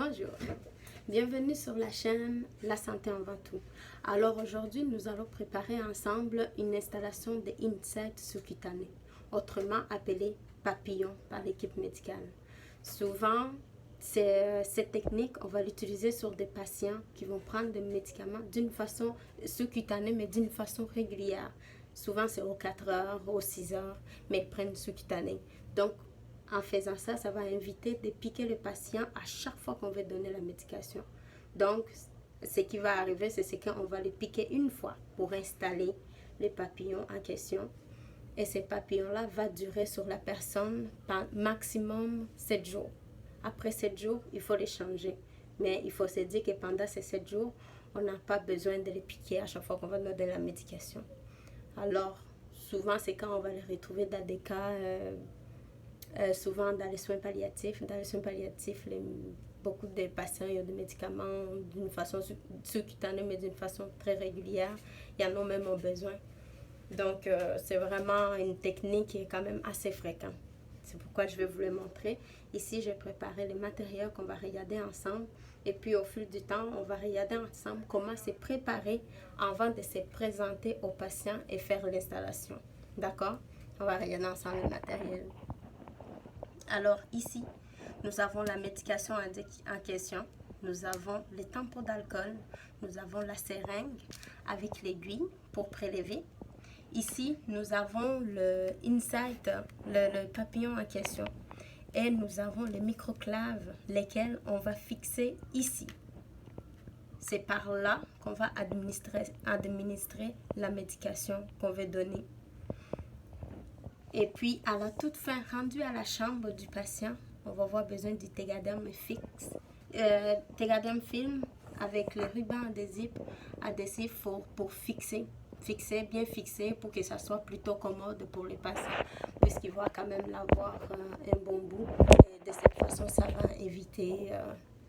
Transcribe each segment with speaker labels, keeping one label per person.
Speaker 1: Bonjour, bienvenue sur la chaîne La Santé avant tout. Alors aujourd'hui, nous allons préparer ensemble une installation de Insight sous-cutané, autrement appelé papillon par l'équipe médicale. Souvent, cette technique, on va l'utiliser sur des patients qui vont prendre des médicaments d'une façon sous-cutanée, mais d'une façon régulière. Souvent, c'est aux 4 heures, aux 6 heures, mais ils prennent sous-cutané. Donc, en faisant ça, ça va éviter de piquer le patient à chaque fois qu'on veut donner la médication. Donc, ce qui va arriver, c'est qu'on va le piquer une fois pour installer les papillons en question. Et ces papillons-là vont durer sur la personne par maximum 7 jours. Après 7 jours, il faut les changer. Mais il faut se dire que pendant ces 7 jours, on n'a pas besoin de les piquer à chaque fois qu'on va donner la médication. Alors, souvent, c'est quand on va les retrouver dans des cas... souvent dans les soins palliatifs. Dans les soins palliatifs, beaucoup de patients ont des médicaments d'une façon sous-cutanée, mais d'une façon très régulière. Il y en a même besoin. Donc, c'est vraiment une technique qui est quand même assez fréquente. C'est pourquoi je vais vous le montrer. Ici, j'ai préparé les matériaux qu'on va regarder ensemble. Et puis, au fil du temps, on va regarder ensemble comment se préparer avant de se présenter aux patients et faire l'installation. D'accord? On va regarder ensemble les matériels. Alors ici, nous avons la médication en question, nous avons les tampons d'alcool, nous avons la seringue avec l'aiguille pour prélever. Ici, nous avons le Insight, le papillon en question. Et nous avons les microclaves, lesquels on va fixer ici. C'est par là qu'on va administrer la médication qu'on veut donner. Et puis, à la toute fin, rendu à la chambre du patient, on va avoir besoin du Tegaderm fixe. Tegaderm film avec le ruban adhésif pour fixer, bien fixer pour que ça soit plutôt commode pour les patients, puisqu'ils vont quand même avoir un bon bout. Et de cette façon, ça va éviter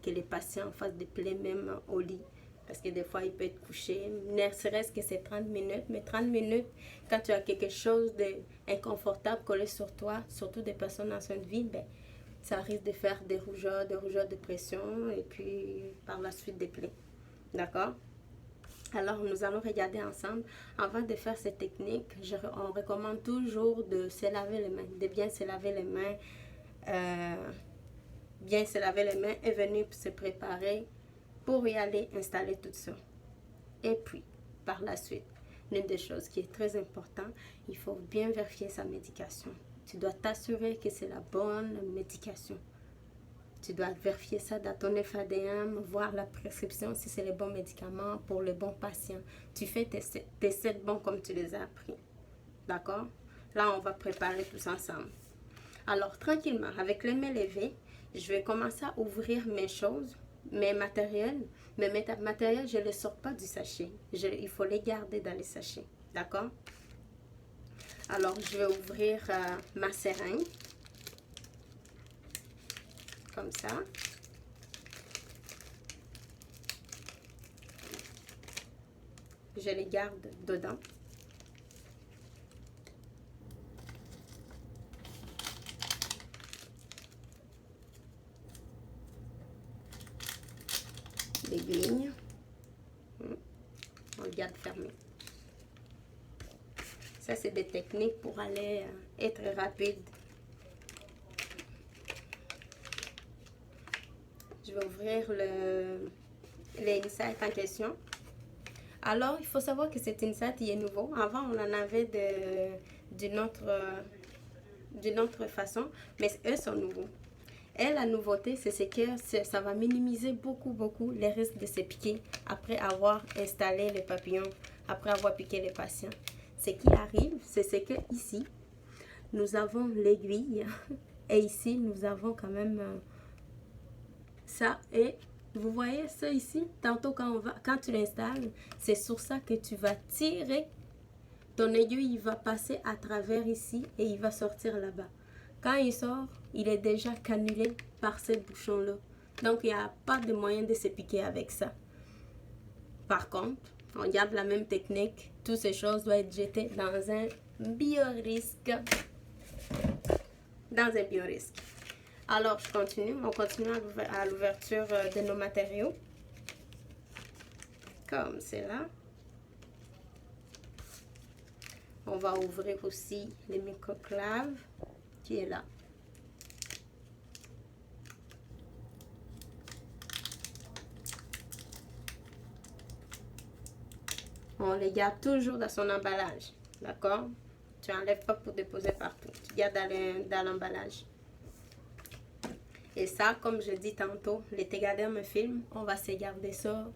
Speaker 1: que les patients fassent des plaies même au lit. Parce que des fois, il peut être couché, ne serait-ce que c'est 30 minutes. Mais 30 minutes, quand tu as quelque chose d'inconfortable collé sur toi, surtout des personnes en soins de vie, ben, ça risque de faire des rougeurs de pression et puis par la suite des plaies. D'accord? Alors, nous allons regarder ensemble. Avant de faire cette technique, on recommande toujours de se laver les mains, de bien se laver les mains, et venir se préparer pour y aller installer tout ça. Et puis, par la suite, l'une des choses qui est très importante, il faut bien vérifier sa médication. Tu dois t'assurer que c'est la bonne médication. Tu dois vérifier ça dans ton FADM, voir la prescription si c'est les bons médicaments pour les bons patients. Tu fais tes 7 bons comme tu les as appris. D'accord? Là, on va préparer tous ensemble. Alors, tranquillement, avec les mains levées, je vais commencer à ouvrir mes choses, mes matériels, je ne les sors pas du sachet. Il faut les garder dans les sachets. D'accord? Alors, je vais ouvrir ma seringue. Comme ça. Je les garde dedans. L'aiguille, on le garde fermé. Ça, c'est des techniques pour aller être rapide. Je vais ouvrir l'Insight en question. Alors, il faut savoir que cet Insight, il est nouveau. Avant, on en avait d'une autre façon, mais eux sont nouveaux. Et la nouveauté, c'est que ça va minimiser beaucoup les risques de se piquer après avoir installé les papillons, après avoir piqué les patients. Ce qui arrive, c'est que ici, nous avons l'aiguille et ici, nous avons quand même ça. Et vous voyez ça ici, tantôt quand tu l'installes, c'est sur ça que tu vas tirer. Ton aiguille, il va passer à travers ici et il va sortir là-bas. Quand il sort, il est déjà cannulé par ce bouchon-là. Donc, il n'y a pas de moyen de se piquer avec ça. Par contre, on garde la même technique. Toutes ces choses doivent être jetées dans un biorisque. Alors, je continue. On continue à l'ouverture de nos matériaux. Comme c'est là. On va ouvrir aussi les microclaves qui est là. On les garde toujours dans son emballage. D'accord? Tu n'enlèves pas pour déposer partout. Tu gardes dans l'emballage. Et ça, comme je dis tantôt, les Tegaderm Film, on va se garder ça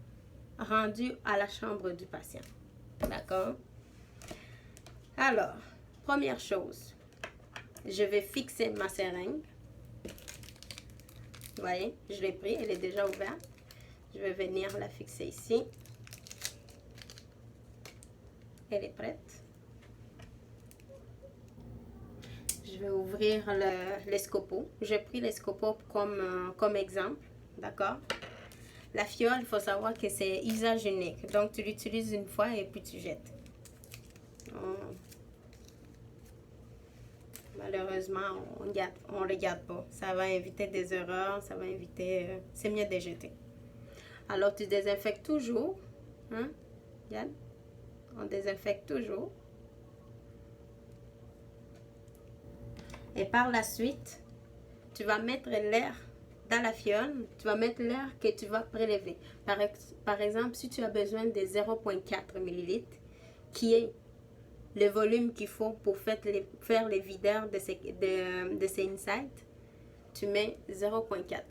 Speaker 1: rendu à la chambre du patient. D'accord? Alors, première chose, je vais fixer ma seringue. Vous voyez, je l'ai pris, elle est déjà ouverte. Je vais venir la fixer ici. Elle est prête. Je vais ouvrir l'escopo. J'ai pris l'escopo comme exemple. D'accord? La fiole, il faut savoir que c'est usage unique. Donc, tu l'utilises une fois et puis tu jettes. Malheureusement, on ne le garde pas. Ça va éviter des erreurs. Ça va éviter... c'est mieux de jeter. Alors, tu désinfectes toujours. Hein? Regarde. On désinfecte toujours. Et par la suite, tu vas mettre l'air dans la fiole. Tu vas mettre l'air que tu vas prélever. Par exemple, si tu as besoin de 0,4 ml, qui est le volume qu'il faut pour faire les videurs de ces insights, tu mets 0,4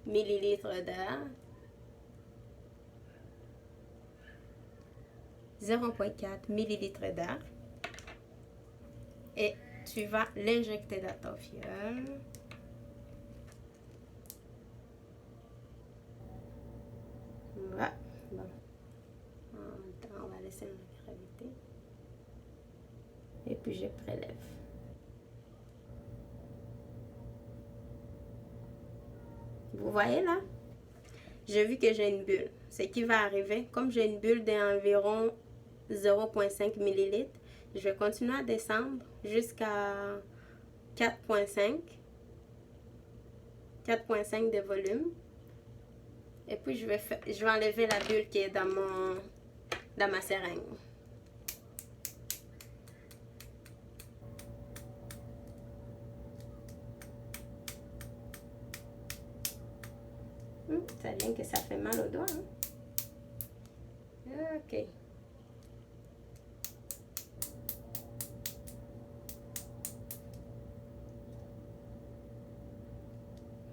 Speaker 1: ml d'air. 0,4 ml d'air. Et tu vas l'injecter dans ta fiole. Voilà. Bon. On va laisser la gravité. Et puis je prélève. Vous voyez là? J'ai vu que j'ai une bulle. Ce qui va arriver, comme j'ai une bulle d'environ 0,5 ml, je vais continuer à descendre jusqu'à 4,5 de volume. Et puis je vais enlever la bulle qui est dans ma seringue. Ça vient que ça fait mal au doigt. Hein? Ok.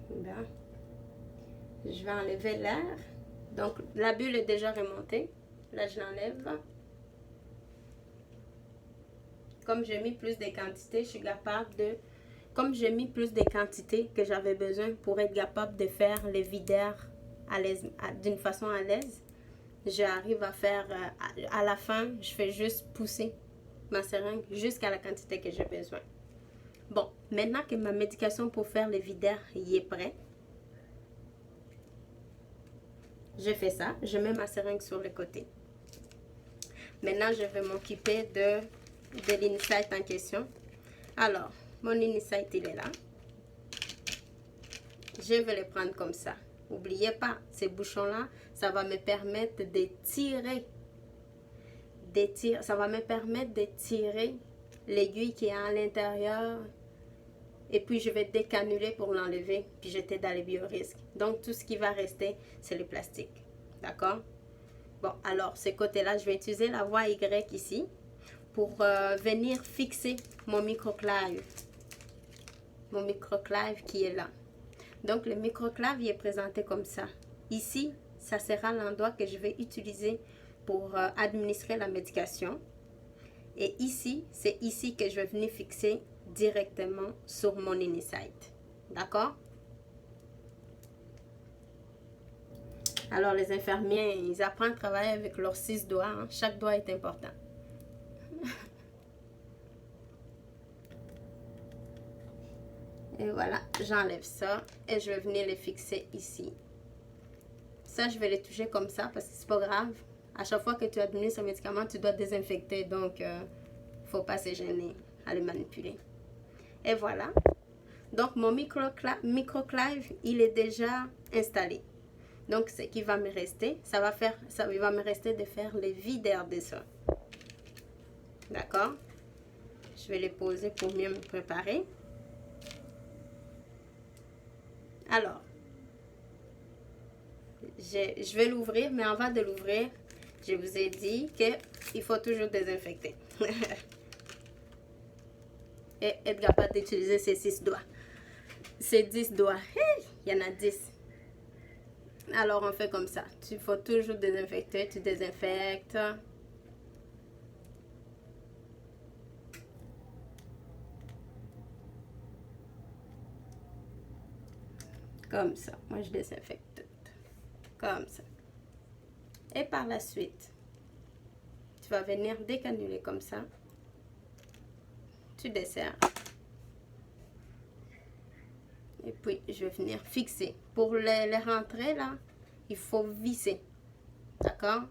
Speaker 1: Bien. Je vais enlever l'air. Donc, la bulle est déjà remontée. Là, je l'enlève. Comme j'ai mis plus de quantité, je suis capable de... Comme j'ai mis plus de quantité que j'avais besoin pour être capable de faire les videurs à l'aise, d'une façon à l'aise, j'arrive à faire... à la fin, je fais juste pousser ma seringue jusqu'à la quantité que j'ai besoin. Bon, maintenant que ma médication pour faire les videurs y est prête, je fais ça, je mets ma seringue sur le côté. Maintenant, je vais m'occuper de l'insight en question. Alors, mon insight, il est là. Je vais le prendre comme ça. N'oubliez pas, ces bouchons-là, ça va me permettre de tirer. Ça va me permettre de tirer l'aiguille qui est à l'intérieur. Et puis, je vais décanuler pour l'enlever, puis jeter dans les biorisques. Donc, tout ce qui va rester, c'est le plastique. D'accord? Bon, alors, ce côté-là, je vais utiliser la voie Y ici pour venir fixer mon microclave. Mon microclave qui est là. Donc, le microclave, il est présenté comme ça. Ici, ça sera l'endroit que je vais utiliser pour administrer la médication. Et ici, c'est ici que je vais venir fixer directement sur mon insight. D'accord? Alors, les infirmiers, ils apprennent à travailler avec leurs 6 doigts. Hein. Chaque doigt est important. Et voilà, j'enlève ça et je vais venir les fixer ici. Ça, je vais les toucher comme ça parce que c'est pas grave. À chaque fois que tu administres un médicament, tu dois désinfecter. Donc, faut pas se gêner à le manipuler. Et voilà. Donc, mon microclive, il est déjà installé. Donc, ce qui va me rester, il va me rester de faire les videurs de ça. D'accord? Je vais les poser pour mieux me préparer. Alors, je vais l'ouvrir, mais avant de l'ouvrir, je vous ai dit qu'il faut toujours désinfecter. Et être capable d'utiliser ces 6 doigts. Ces 10 doigts. Il y en a 10. Alors, on fait comme ça. Il faut toujours désinfecter. Tu désinfectes. Comme ça. Moi, je désinfecte tout. Comme ça. Et par la suite, tu vas venir décanuler comme ça. Tu desserres. Et puis, je vais venir fixer. Pour les rentrées, là, il faut visser. D'accord?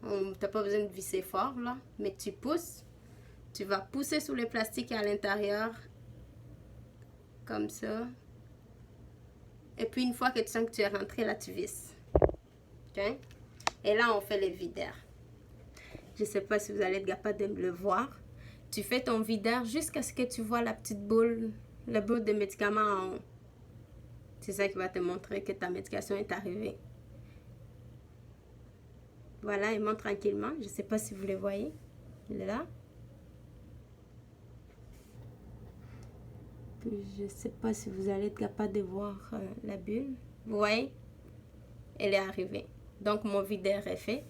Speaker 1: Tu n'as pas besoin de visser fort, là. Mais tu pousses. Tu vas pousser sur le plastique à l'intérieur. Comme ça. Et puis, une fois que tu sens que tu es rentré, là, tu visses. OK? Et là, on fait les videurs. Je ne sais pas si vous allez être capable de le voir. Tu fais ton videur jusqu'à ce que tu vois la petite boule, la boule de médicament en haut. C'est ça qui va te montrer que ta médication est arrivée. Voilà, il monte tranquillement. Je ne sais pas si vous le voyez. Il est là. Je ne sais pas si vous allez être capable de voir la bulle. Vous voyez? Elle est arrivée. Donc, mon videur est fait.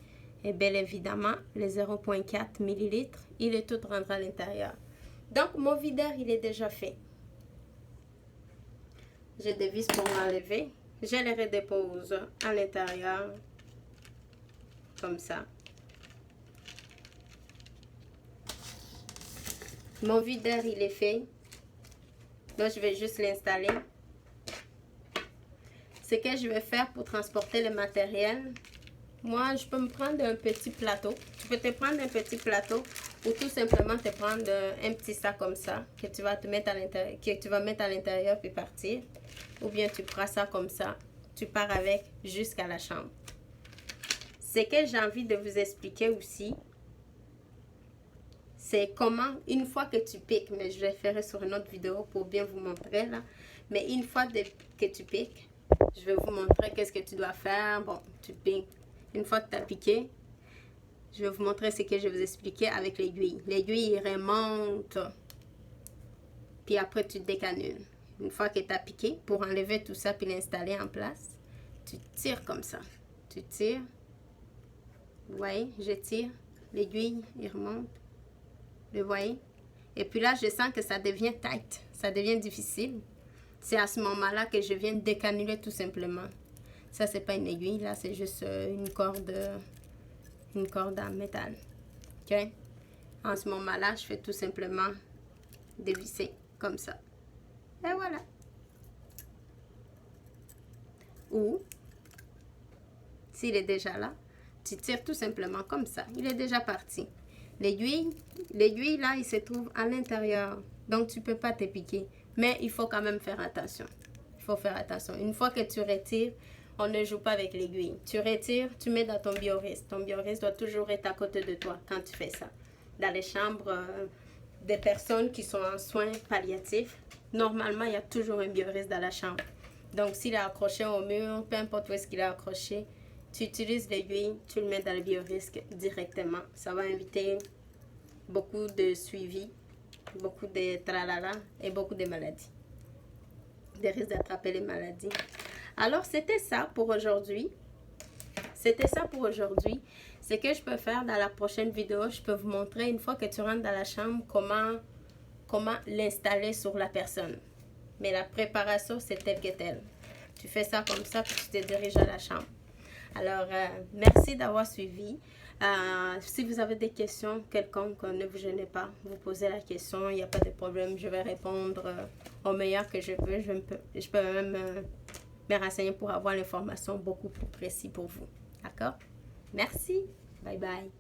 Speaker 1: Et bien évidemment, le 0,4 ml, il est tout rentré à l'intérieur. Donc, mon videur, il est déjà fait. Je dévisse pour m'enlever. Je le redépose à l'intérieur. Comme ça. Mon videur, il est fait. Donc, je vais juste l'installer. Ce que je vais faire pour transporter le matériel, moi, je peux me prendre un petit plateau. Tu peux te prendre un petit plateau ou tout simplement te prendre un petit sac comme ça que tu vas te mettre à l'intérieur, que tu vas mettre à l'intérieur puis partir. Ou bien tu prends ça comme ça, tu pars avec jusqu'à la chambre. Ce que j'ai envie de vous expliquer aussi, c'est comment, une fois que tu piques, mais je le ferai sur une autre vidéo pour bien vous montrer là, mais une fois que tu piques, je vais vous montrer qu'est-ce que tu dois faire. Bon, tu piques. Une fois que tu as piqué, je vais vous montrer ce que je vais vous expliquer avec l'aiguille. L'aiguille, il remonte. Puis après, tu décanules. Une fois que tu as piqué, pour enlever tout ça puis l'installer en place, tu tires comme ça. Tu tires. Vous voyez, je tire. L'aiguille, il remonte. Vous voyez? Et puis là, je sens que ça devient tight. Ça devient difficile. C'est à ce moment-là que je viens décanuler tout simplement. Ça, c'est pas une aiguille, là, c'est juste une corde en métal. OK? En ce moment-là, je fais tout simplement dévisser comme ça. Et voilà. Ou, s'il est déjà là, tu tires tout simplement comme ça. Il est déjà parti. L'aiguille, là, il se trouve à l'intérieur. Donc, tu ne peux pas te piquer. Mais il faut quand même faire attention. Il faut faire attention. Une fois que tu retires, on ne joue pas avec l'aiguille. Tu retires, tu mets dans ton bioriste. Ton bioriste doit toujours être à côté de toi quand tu fais ça. Dans les chambres des personnes qui sont en soins palliatifs, normalement, il y a toujours un bioriste dans la chambre. Donc, s'il est accroché au mur, peu importe où est-ce qu'il est accroché, tu utilises l'aiguille, tu le mets dans le biorisque directement. Ça va éviter beaucoup de suivi, beaucoup de tralala et beaucoup de maladies. Des risques d'attraper les maladies. Alors, c'était ça pour aujourd'hui. C'était ça pour aujourd'hui. Ce que je peux faire dans la prochaine vidéo, je peux vous montrer une fois que tu rentres dans la chambre comment l'installer sur la personne. Mais la préparation, c'est tel que tel. Tu fais ça comme ça, puis tu te diriges à la chambre. Alors, merci d'avoir suivi. Si vous avez des questions quelconques, ne vous gênez pas. Vous posez la question, il n'y a pas de problème. Je vais répondre au meilleur que je peux. Je peux même me renseigner pour avoir l'information beaucoup plus précise pour vous. D'accord? Merci. Bye bye.